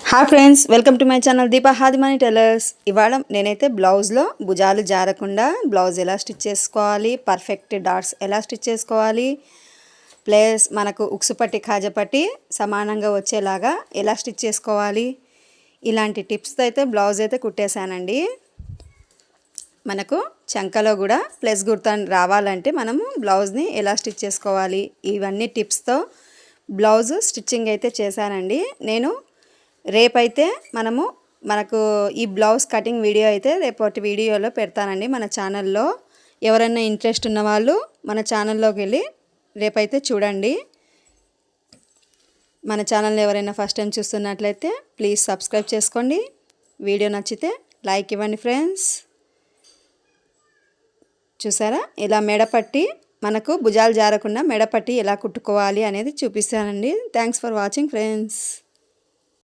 Hi friends, welcome to my channel Deepa Hadimani tailors. ఇవాళ నేనైతే బ్లౌజ్లో భుజాలు జారకుండా బ్లౌజ్ ఎలా స్టిచ్ చేసుకోవాలి, పర్ఫెక్ట్ డాట్స్ ఎలా స్టిచ్ చేసుకోవాలి, ప్లస్ మనకు ఉక్సు పట్టి కాజా పట్టి సమానంగా వచ్చేలాగా ఎలా స్టిచ్ చేసుకోవాలి, ఇలాంటి టిప్స్తో అయితే బ్లౌజ్ అయితే కుట్టేశానండి. మనకు చంకలో కూడా ప్లస్ గుర్తు రావాలంటే మనము బ్లౌజ్ని ఎలా స్టిచ్ చేసుకోవాలి, ఇవన్నీ టిప్స్తో బ్లౌజ్ స్టిచ్చింగ్ అయితే చేశానండి. నేను రేపైతే మనకు ఈ బ్లౌజ్ కటింగ్ వీడియో అయితే రేపటి వీడియోలో పెడతానండి మన ఛానల్లో. ఎవరైనా ఇంట్రెస్ట్ ఉన్న వాళ్ళు మన ఛానల్లోకి వెళ్ళి రేపైతే చూడండి. మన ఛానల్ని ఎవరైనా ఫస్ట్ టైం చూస్తున్నట్లయితే ప్లీజ్ సబ్స్క్రైబ్ చేసుకోండి. వీడియో నచ్చితే లైక్ ఇవ్వండి ఫ్రెండ్స్. చూసారా, ఇలా మెడపట్టి మనకు భుజాలు జారకుండా మెడపట్టి ఎలా కుట్టుకోవాలి అనేది చూపిస్తానండి. Thanks for watching friends.